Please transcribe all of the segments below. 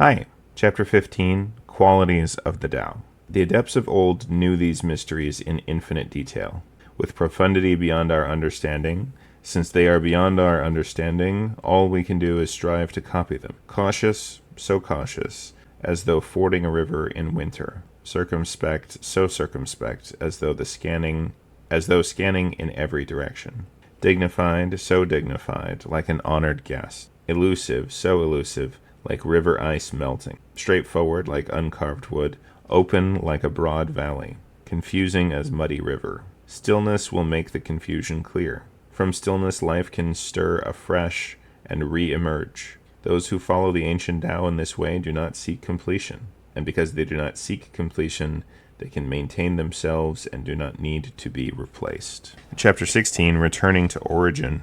Hi, Chapter 15, Qualities of the Tao. The adepts of old knew these mysteries in infinite detail, with profundity beyond our understanding. Since they are beyond our understanding, all we can do is strive to copy them. Cautious, so cautious, as though fording a river in winter. Circumspect, so circumspect, as though scanning in every direction. Dignified, so dignified, like an honored guest. Elusive, so elusive, like river ice melting. Straightforward, like uncarved wood. Open, like a broad valley. Confusing as muddy river. Stillness will make the confusion clear. From stillness life can stir afresh and re-emerge. Those who follow the ancient Tao in this way do not seek completion. And because they do not seek completion, they can maintain themselves and do not need to be replaced. Chapter 16, Returning to Origin.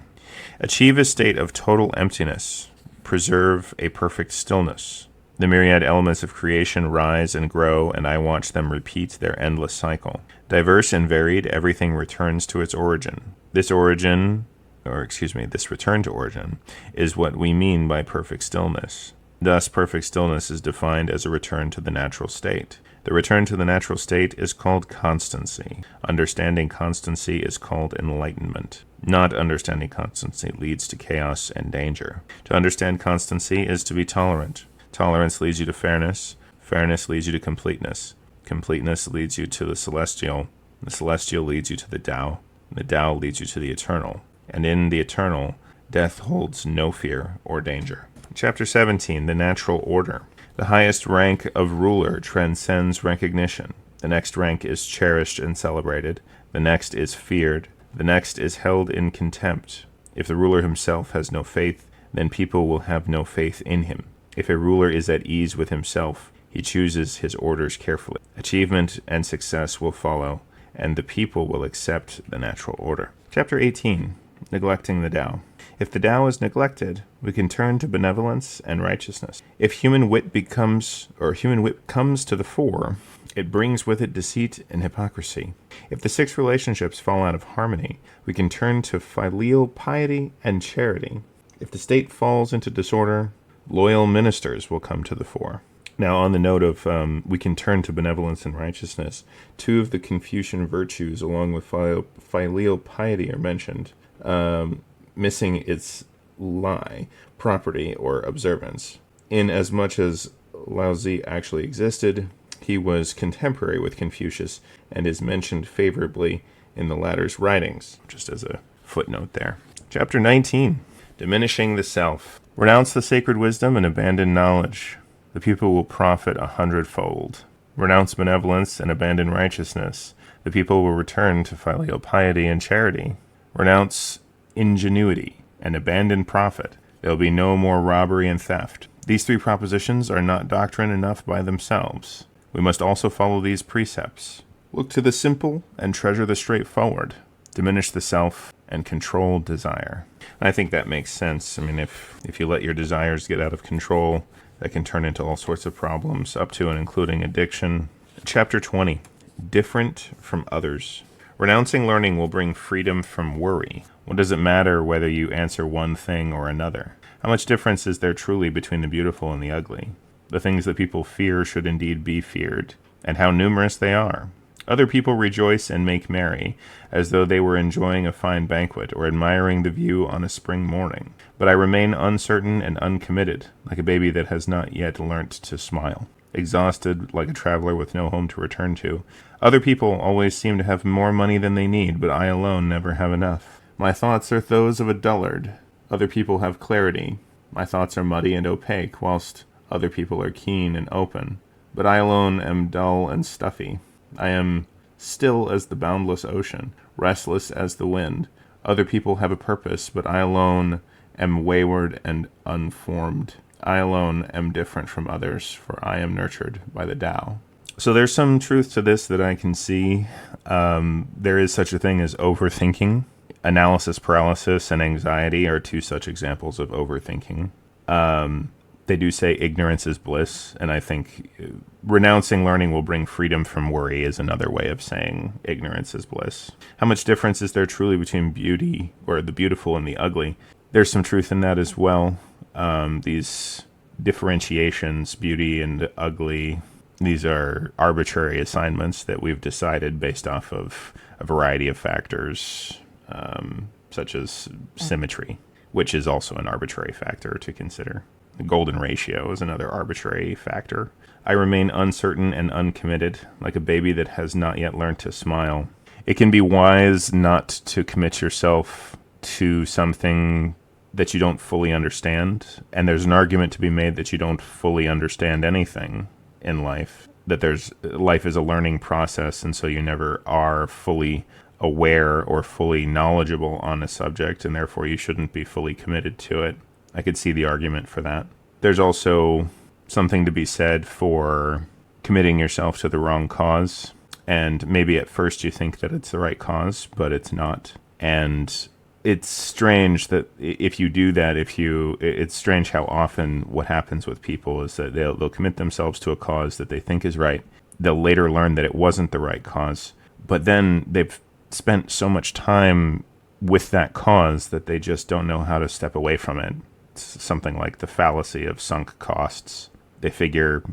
Achieve a state of total emptiness. Preserve a perfect stillness. The myriad elements of creation rise and grow, and I watch them repeat their endless cycle. Diverse and varied, everything returns to its origin. This return to origin, is what we mean by perfect stillness. Thus, perfect stillness is defined as a return to the natural state. The return to the natural state is called constancy. Understanding constancy is called enlightenment. Not understanding constancy leads to chaos and danger. To understand constancy is to be tolerant. Tolerance leads you to fairness. Fairness leads you to completeness. Completeness leads you to the celestial. The celestial leads you to the Tao. The Tao leads you to the eternal. And in the eternal, death holds no fear or danger. Chapter 17, The Natural Order. The highest rank of ruler transcends recognition. The next rank is cherished and celebrated. The next is feared. The next is held in contempt. If the ruler himself has no faith, then people will have no faith in him. If a ruler is at ease with himself, he chooses his orders carefully. Achievement and success will follow, and the people will accept the natural order. Chapter 18, Neglecting the Tao. If the Tao is neglected, we can turn to benevolence and righteousness. If human wit comes to the fore, it brings with it deceit and hypocrisy. If the 6 relationships fall out of harmony, we can turn to filial piety and charity. If the state falls into disorder, loyal ministers will come to the fore. Now, on the note of we can turn to benevolence and righteousness, 2 of the Confucian virtues, along with filial piety, are mentioned, missing its lie, property, or observance. In as much as Laozi actually existed, he was contemporary with Confucius and is mentioned favorably in the latter's writings, just as a footnote there. Chapter 19, Diminishing the Self. Renounce the sacred wisdom and abandon knowledge. The people will profit 100-fold. Renounce benevolence and abandon righteousness. The people will return to filial piety and charity. Renounce ingenuity and abandon profit. There will be no more robbery and theft. These 3 propositions are not doctrine enough by themselves. We must also follow these precepts. Look to the simple and treasure the straightforward. Diminish the self and control desire. I think that makes sense. I mean, if you let your desires get out of control, that can turn into all sorts of problems, up to and including addiction. Chapter 20, Different from Others. Renouncing learning will bring freedom from worry. What does it matter whether you answer one thing or another? How much difference is there truly between the beautiful and the ugly? The things that people fear should indeed be feared, and how numerous they are. Other people rejoice and make merry, as though they were enjoying a fine banquet or admiring the view on a spring morning. But I remain uncertain and uncommitted, like a baby that has not yet learnt to smile. Exhausted, like a traveler with no home to return to. Other people always seem to have more money than they need, but I alone never have enough. My thoughts are those of a dullard. Other people have clarity. My thoughts are muddy and opaque, whilst other people are keen and open. But I alone am dull and stuffy. I am still as the boundless ocean, restless as the wind. Other people have a purpose, but I alone am wayward and unformed. I alone am different from others, for I am nurtured by the Tao. So there's some truth to this that I can see. There is such a thing as overthinking. Analysis paralysis and anxiety are 2 such examples of overthinking. They do say ignorance is bliss, and I think renouncing learning will bring freedom from worry is another way of saying ignorance is bliss. How much difference is there truly between beauty, or the beautiful, and the ugly? There's some truth in that as well. These differentiations, beauty and ugly. These are arbitrary assignments that we've decided based off of a variety of factors, such as symmetry, which is also an arbitrary factor to consider. The golden ratio is another arbitrary factor. I remain uncertain and uncommitted, like a baby that has not yet learned to smile. It can be wise not to commit yourself to something that you don't fully understand, and there's an argument to be made that you don't fully understand anything in life, that life is a learning process, and so you never are fully aware or fully knowledgeable on a subject, and therefore you shouldn't be fully committed to it. I could see the argument for that. There's also something to be said for committing yourself to the wrong cause, and maybe at first you think that it's the right cause, but it's not. And it's strange that if you do that, it's strange how often what happens with people is that they'll commit themselves to a cause that they think is right. They'll later learn that it wasn't the right cause, but then they've spent so much time with that cause that they just don't know how to step away from it. It's something like the fallacy of sunk costs. They figure,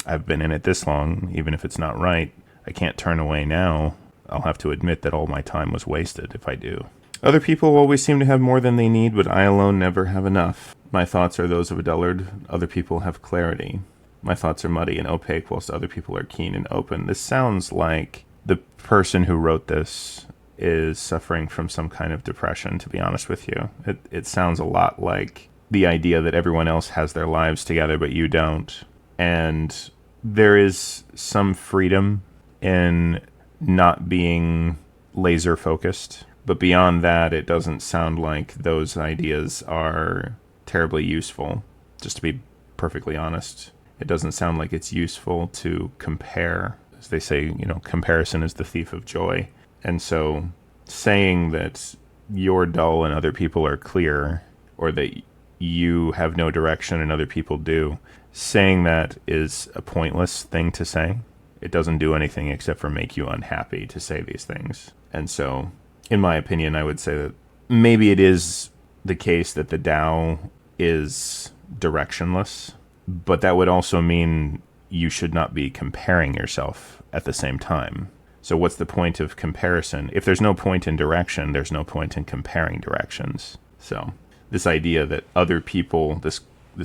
I've been in it this long, even if it's not right, I can't turn away now. I'll have to admit that all my time was wasted if I do. Other people always seem to have more than they need, but I alone never have enough. My thoughts are those of a dullard. Other people have clarity. My thoughts are muddy and opaque, whilst other people are keen and open. This sounds like the person who wrote this is suffering from some kind of depression, to be honest with you. It sounds a lot like the idea that everyone else has their lives together, but you don't. And there is some freedom in not being laser focused. But beyond that, it doesn't sound like those ideas are terribly useful. Just to be perfectly honest, it doesn't sound like it's useful to compare. As they say, comparison is the thief of joy. And so saying that you're dull and other people are clear, or that you have no direction and other people do, saying that is a pointless thing to say. It doesn't do anything except for make you unhappy to say these things. And so, in my opinion, I would say that maybe it is the case that the Tao is directionless, but that would also mean you should not be comparing yourself at the same time. So what's the point of comparison? If there's no point in direction, there's no point in comparing directions. So this idea that other people, this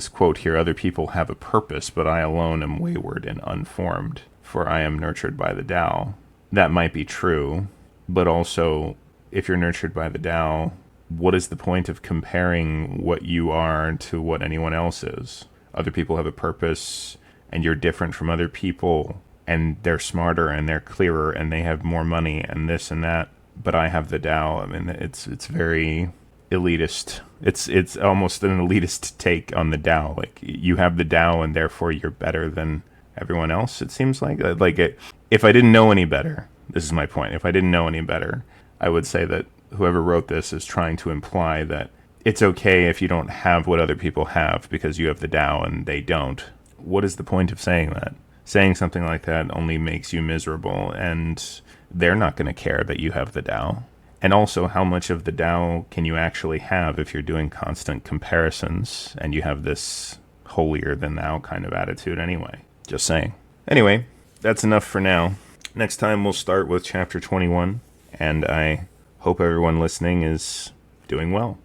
quote here, other people have a purpose, but I alone am wayward and unformed, for I am nurtured by the Tao. That might be true, but also, if you're nurtured by the Tao, what is the point of comparing what you are to what anyone else is? Other people have a purpose, and you're different from other people, and they're smarter, and they're clearer, and they have more money, and this and that, but I have the Tao. I mean, it's very elitist. It's almost an elitist take on the Tao. Like, you have the Tao, and therefore you're better than everyone else, it seems like. If I didn't know any better, this is my point, if I didn't know any better, I would say that whoever wrote this is trying to imply that it's okay if you don't have what other people have because you have the Tao and they don't. What is the point of saying that? Saying something like that only makes you miserable, and they're not going to care that you have the Tao. And also, how much of the Tao can you actually have if you're doing constant comparisons and you have this holier-than-thou kind of attitude anyway? Just saying. Anyway, that's enough for now. Next time we'll start with chapter 21, and I hope everyone listening is doing well.